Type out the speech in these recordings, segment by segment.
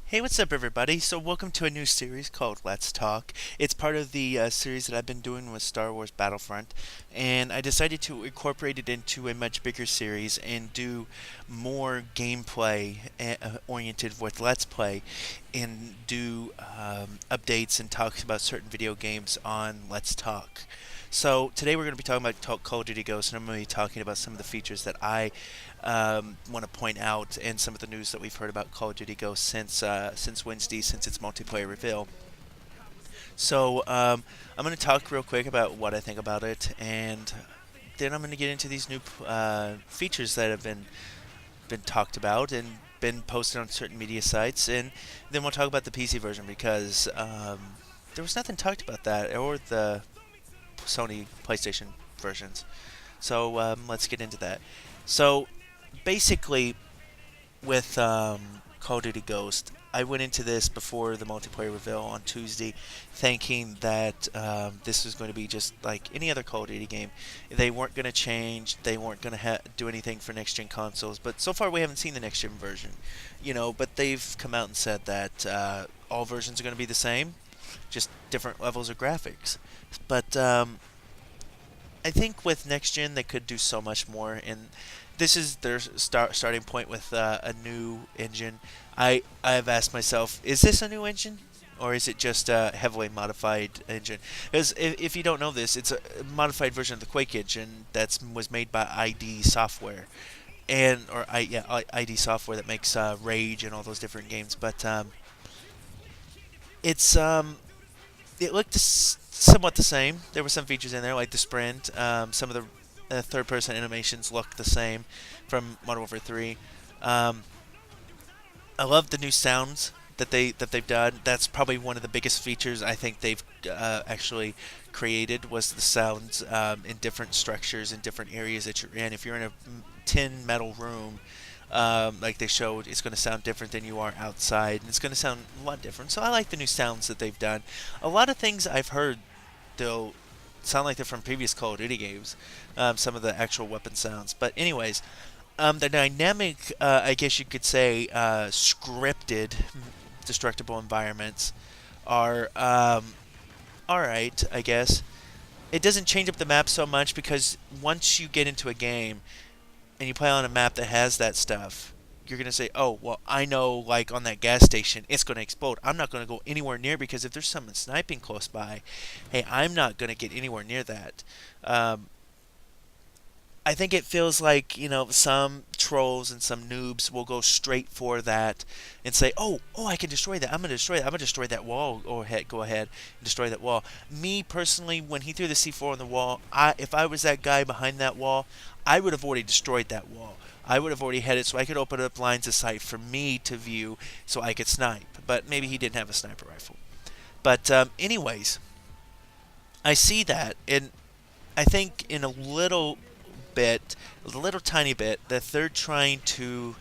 Hey, what's up, everybody? So, welcome to a new series called Let's Talk. It's part of the series that I've been doing with Star Wars Battlefront, and I decided to incorporate it into a much bigger series and do more gameplay oriented with Let's Play and do updates and talks about certain video games on Let's Talk. So, today we're going to be talking about Call of Duty Ghosts, and I'm going to be talking about some of the features that I want to point out and some of the news that we've heard about Call of Duty Ghosts since Wednesday, since its multiplayer reveal. So I'm going to talk real quick about what I think about it, and then I'm going to get into these new features that have been talked about and been posted on certain media sites, and then we'll talk about the PC version because there was nothing talked about that or the Sony PlayStation versions. So let's get into that. So basically, with Call of Duty Ghost, I went into this before the multiplayer reveal on Tuesday, thinking that this was going to be just like any other Call of Duty game. They weren't going to change. They weren't going to do anything for next gen consoles. But so far, we haven't seen the next gen version. But they've come out and said that all versions are going to be the same, just different levels of graphics. But I think with next gen, they could do so much more, and this is their starting point with a new engine. I've asked myself, is this a new engine, or is it just a heavily modified engine? Because if you don't know this, it's a modified version of the Quake engine that was made by ID Software, ID Software that makes Rage and all those different games. But it's it looked somewhat the same. There were some features in there like the sprint. Some of the third-person animations look the same from Modern Warfare 3. I love the new sounds that they've done. That's probably one of the biggest features I think they've actually created was the sounds in different structures in different areas that you're in. If you're in a tin metal room, like they showed, it's going to sound different than you are outside, and it's going to sound a lot different. So I like the new sounds that they've done. A lot of things I've heard, they'll sound like they're from previous Call of Duty games, some of the actual weapon sounds. But anyways, the dynamic, I guess you could say, scripted destructible environments are all right, I guess. It doesn't change up the map so much because once you get into a game and you play on a map that has that stuff, you're going to say, oh, well, I know, like, on that gas station, it's going to explode. I'm not going to go anywhere near because if there's someone sniping close by, hey, I'm not going to get anywhere near that. I think it feels like, some trolls and some noobs will go straight for that and say, oh, I can destroy that. I'm going to destroy that. I'm going to destroy that wall. Go ahead and destroy that wall. Me, personally, when he threw the C4 on the wall, if I was that guy behind that wall, I would have already destroyed that wall. I would have already had it so I could open up lines of sight for me to view so I could snipe. But maybe he didn't have a sniper rifle. But anyways, I see that, and I think in a little tiny bit, that they're trying to,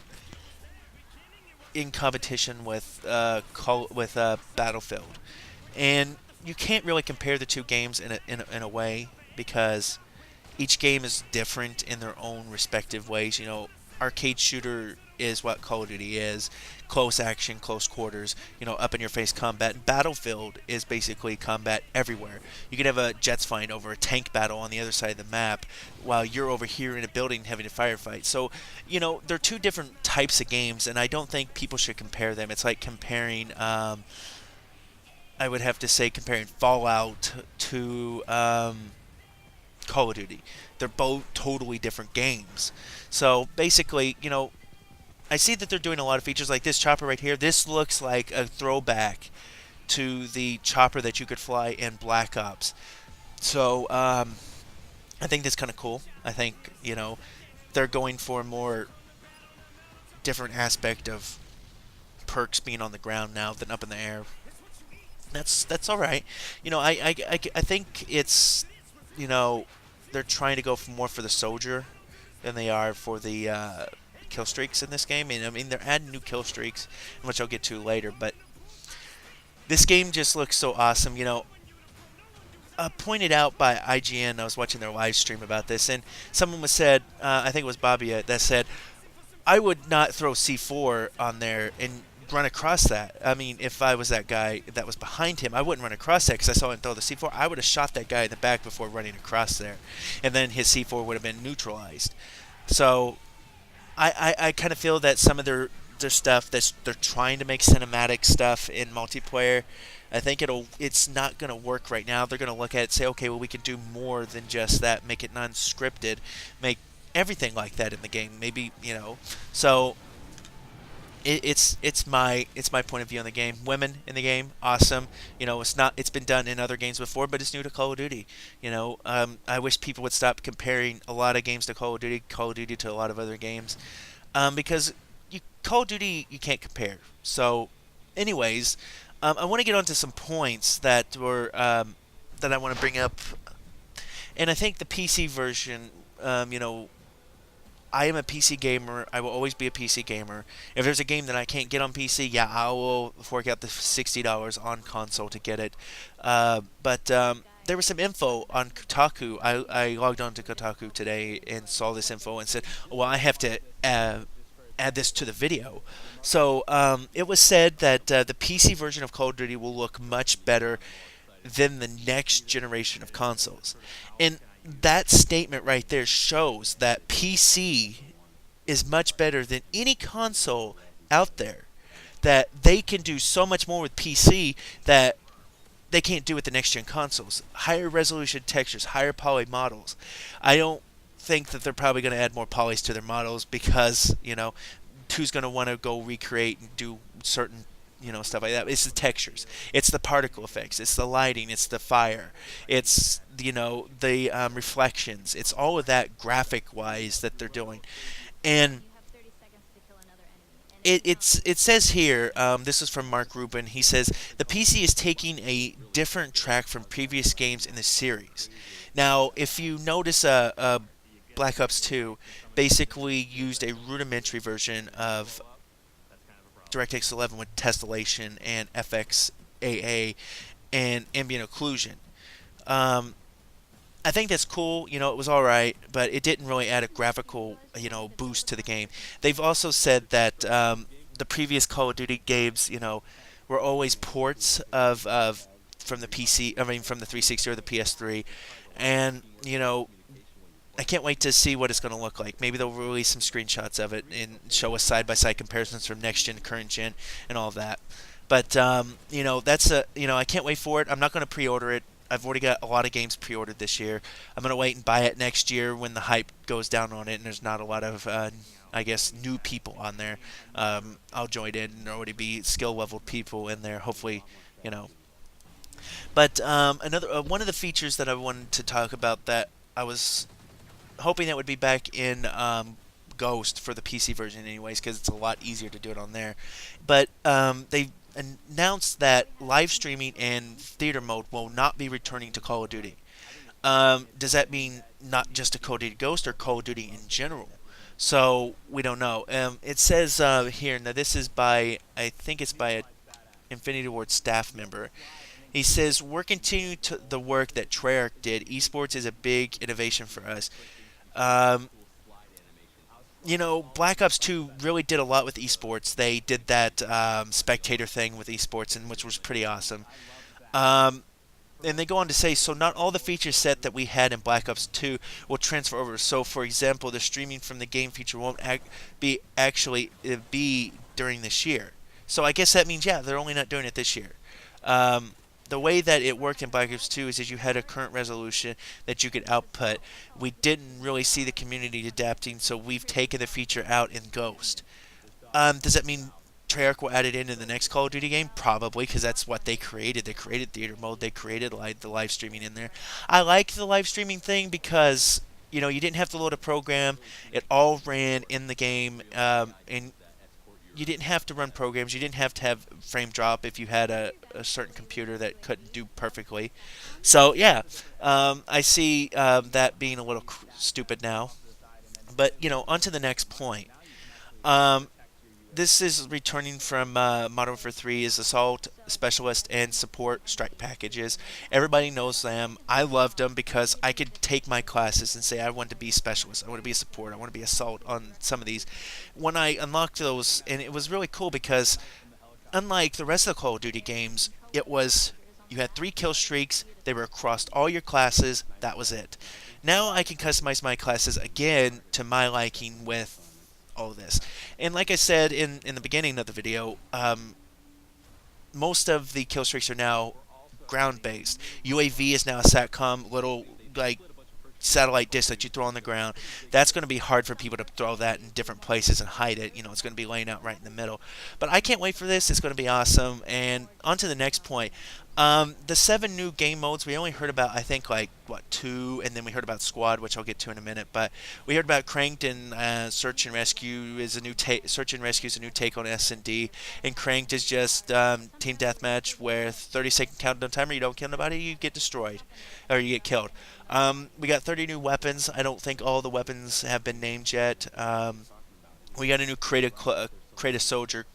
in competition with Battlefield, and you can't really compare the two games in a way because each game is different in their own respective ways. Arcade shooter is what Call of Duty is. Close action, close quarters, up in your face combat. And Battlefield is basically combat everywhere. You can have a jets flying over a tank battle on the other side of the map while you're over here in a building having a firefight. So, they're two different types of games, and I don't think people should compare them. It's like comparing, I would have to say, comparing Fallout to Call of Duty. They're both totally different games. So basically, I see that they're doing a lot of features like this chopper right here. This looks like a throwback to the chopper that you could fly in Black Ops. So I think that's kind of cool. I think, they're going for a more different aspect of perks being on the ground now than up in the air. That's all right. I think it's, they're trying to go more for the soldier than they are for the kill streaks in this game. And I mean, they're adding new kill streaks, which I'll get to later. But this game just looks so awesome. Pointed out by IGN, I was watching their live stream about this, and someone said, I think it was Bobby that said, I would not throw C4 on there and run across that. I mean, if I was that guy that was behind him, I wouldn't run across that because I saw him throw the C4. I would have shot that guy in the back before running across there, and then his C4 would have been neutralized. So I kind of feel that some of their stuff that they're trying to make cinematic stuff in multiplayer. I think it's not going to work right now. They're going to look at it and say, okay, well, we can do more than just that. Make it non-scripted. Make everything like that in the game. Maybe So it's my point of view on the game. Women in the game, awesome. It's been done in other games before, but it's new to Call of Duty. I wish people would stop comparing a lot of games to Call of Duty to a lot of other games, because Call of Duty you can't compare. So, anyways, I want to get on to some points that I want to bring up, and I think the PC version, I am a PC gamer. I will always be a PC gamer. If there's a game that I can't get on PC, yeah, I will fork out the $60 on console to get it. But there was some info on Kotaku. I logged on to Kotaku today and saw this info and said, well, I have to add this to the video. So it was said that the PC version of Call of Duty will look much better than the next generation of consoles. And that statement right there shows that PC is much better than any console out there. That they can do so much more with PC that they can't do with the next gen consoles. Higher resolution textures, higher poly models. I don't think that they're probably going to add more polys to their models because, who's going to want to go recreate and do certain stuff like that. It's the textures, it's the particle effects, it's the lighting, it's the fire, it's the reflections, it's all of that graphic wise that they're doing. And it says here, this is from Mark Rubin. He says the PC is taking a different track from previous games in the series. Now, if you notice, Black Ops 2 basically used a rudimentary version of DirectX 11 with tessellation and FXAA and ambient occlusion. I think that's cool. It was all right, but it didn't really add a graphical, boost to the game. They've also said that the previous Call of Duty games, were always ports of from the PC. I mean, from the 360 or the PS3, and I can't wait to see what it's going to look like. Maybe they'll release some screenshots of it and show us side-by-side comparisons from next gen to current gen and all of that. But that's I can't wait for it. I'm not going to pre-order it. I've already got a lot of games pre-ordered this year. I'm going to wait and buy it next year when the hype goes down on it and there's not a lot of I guess new people on there. I'll join in and there already be skill-leveled people in there. Hopefully, But another one of the features that I wanted to talk about that I was hoping that would be back in Ghost for the PC version anyways, because it's a lot easier to do it on there. But they announced that live streaming and theater mode will not be returning to Call of Duty. Does that mean not just to Call of Duty Ghost or Call of Duty in general? So we don't know. It says here, now this is I think it's by a Infinity Ward staff member. He says, we're continuing the work that Treyarch did. Esports is a big innovation for us. Black Ops 2 really did a lot with esports. They did that spectator thing with esports, and which was pretty awesome. And they go on to say, so not all the feature set that we had in Black Ops 2 will transfer over. So, for example, the streaming from the game feature won't be during this year. So I guess that means, yeah, they're only not doing it this year. The way that it worked in Black Ops 2 is that you had a current resolution that you could output. We didn't really see the community adapting, so we've taken the feature out in Ghost. Does that mean Treyarch will add it in the next Call of Duty game? Probably, because that's what they created. They created theater mode. They created the live streaming in there. I like the live streaming thing because you didn't have to load a program. It all ran in the game, and you didn't have to run programs. You didn't have to have frame drop if you had a certain computer that couldn't do perfectly. So, yeah, I see that being a little stupid now. But, on to the next point. This is returning from Modern Warfare 3's Assault, Specialist, and Support Strike packages. Everybody knows them. I loved them because I could take my classes and say I want to be Specialist, I want to be a Support, I want to be Assault on some of these. When I unlocked those, and it was really cool because unlike the rest of the Call of Duty games, it was you had 3 kill streaks. They were across all your classes. That was it. Now I can customize my classes again to my liking with all of this. And like I said in the beginning of the video, most of the kill streaks are now ground based. UAV is now a SATCOM little like satellite dish that you throw on the ground. That's going to be hard for people to throw that in different places and hide it. It's going to be laying out right in the middle. But I can't wait for this. It's going to be awesome. And on to the next point. The 7 new game modes, we only heard about, I think, like, 2, and then we heard about Squad, which I'll get to in a minute. But we heard about Cranked and Search and Rescue is a new Search and Rescue is a new take on S&D, and Cranked is just team deathmatch where 30-second countdown timer. You don't kill nobody, you get destroyed, or you get killed. We got 30 new weapons. I don't think all the weapons have been named yet. We got a new create a soldier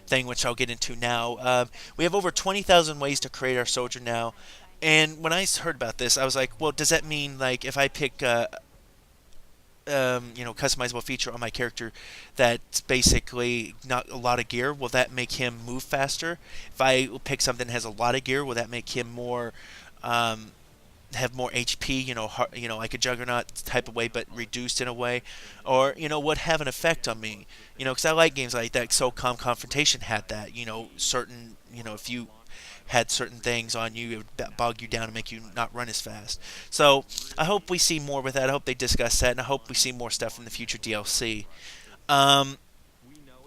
thing, which I'll get into now. We have over 20,000 ways to create our soldier now. And when I heard about this, I was like, well, does that mean, like, if I pick customizable feature on my character that's basically not a lot of gear, will that make him move faster? If I pick something that has a lot of gear, will that make him more have more HP, like a Juggernaut type of way, but reduced in a way, or would have an effect on me, because I like games like that. SOCOM Confrontation had that, certain, if you had certain things on you, it would bog you down and make you not run as fast. So I hope we see more with that. I hope they discuss that, and I hope we see more stuff in the future DLC. I'm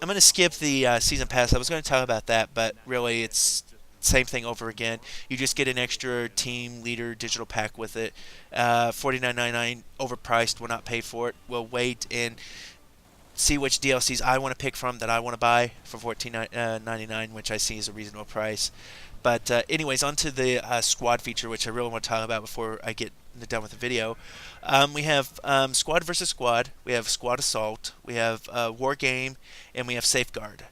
going to skip the season pass. I was going to talk about that, but really it's same thing over again. You just get an extra team leader digital pack with it. $49.99, overpriced. We'll not pay for it. We'll wait and see which DLCs I want to pick from that I want to buy for $14.99, which I see is a reasonable price. But anyways, on to the squad feature, which I really want to talk about before I get done with the video. We have squad versus squad. We have squad assault. We have war game, and we have safeguard.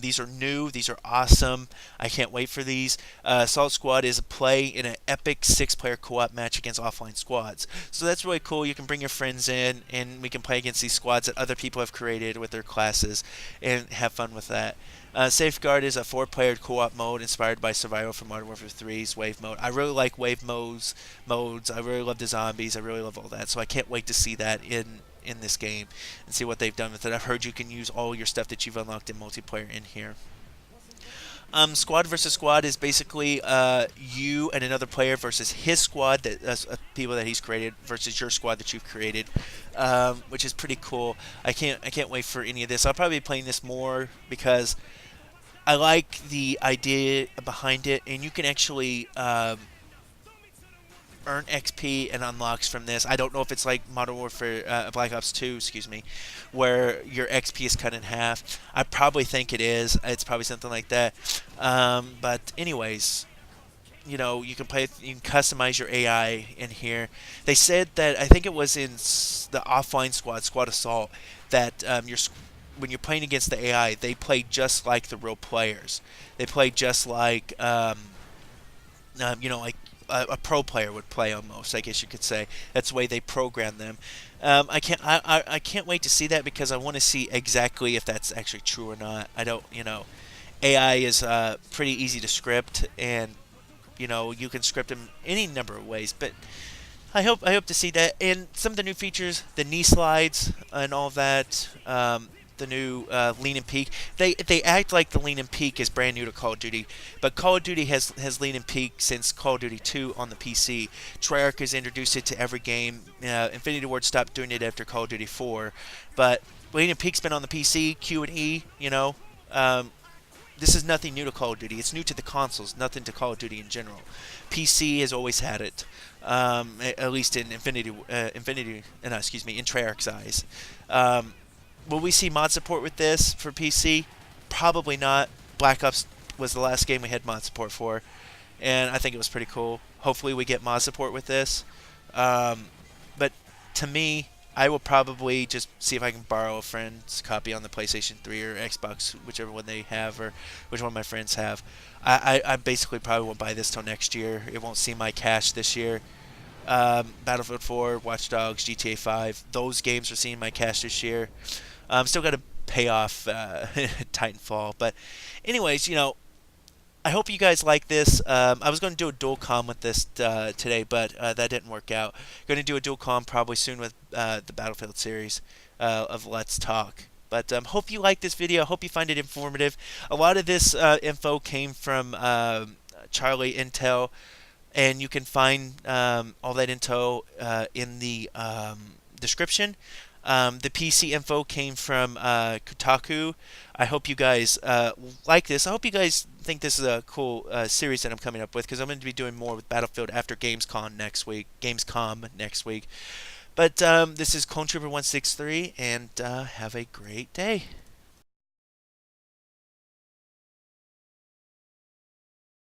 These are new. These are awesome. I can't wait for these. Assault Squad is a play in an epic 6-player co-op match against offline squads. So that's really cool. You can bring your friends in, and we can play against these squads that other people have created with their classes and have fun with that. Safeguard is a 4-player co-op mode inspired by Survival from Modern Warfare 3's Wave Mode. I really like Wave modes. I really love the zombies. I really love all that. So I can't wait to see that in this game and see what they've done with it. I've heard you can use all your stuff that you've unlocked in multiplayer in here. Squad versus squad is basically you and another player versus his squad, people that he's created, versus your squad that you've created, which is pretty cool. I can't wait for any of this. I'll probably be playing this more because I like the idea behind it, and you can actually earn XP and unlocks from this. I don't know if it's like Modern Warfare, Black Ops 2, where your XP is cut in half. I probably think it is. It's probably something like that. But anyways, you can you can customize your AI in here. They said that, I think it was in the offline squad Assault, that when you're playing against the AI, they play just like the real players. They play just like, like a pro player would play almost, I guess you could say. That's the way they program them. I can't wait to see that because I want to see exactly if that's actually true or not. I don't, AI is pretty easy to script, and you can script them any number of ways. But I hope to see that, and some of the new features, the knee slides and all of that. The new lean and peek. They act like the lean and peek is brand new to Call of Duty, but Call of Duty has lean and peek since Call of Duty 2 on the PC. Treyarch has introduced it to every game. Infinity Ward stopped doing it after Call of Duty 4, but lean and peek's been on the PC. Q and E. This is nothing new to Call of Duty. It's new to the consoles, nothing to Call of Duty in general. PC has always had it, at least in in Treyarch's eyes. Will we see mod support with this for PC? Probably not. Black Ops was the last game we had mod support for, and I think it was pretty cool. Hopefully we get mod support with this. But to me, I will probably just see if I can borrow a friend's copy on the PlayStation 3 or Xbox, whichever one they have, or which one my friends have. I basically probably won't buy this till next year. It won't see my cash this year. Battlefield 4, Watch Dogs, GTA 5, those games are seeing my cash this year. Still got a pay off Titanfall. But anyways, I hope you guys like this. I was going to do a dual com with this today, but that didn't work out. Going to do a dual com probably soon with the Battlefield series of Let's Talk. But hope you like this video. Hope you find it informative. A lot of this info came from Charlie Intel, and you can find all that info in the description. The PC info came from Kotaku. I hope you guys like this. I hope you guys think this is a cool series that I'm coming up with, because I'm going to be doing more with Battlefield after Gamescom next week. But this is Clone Trooper 163, and have a great day.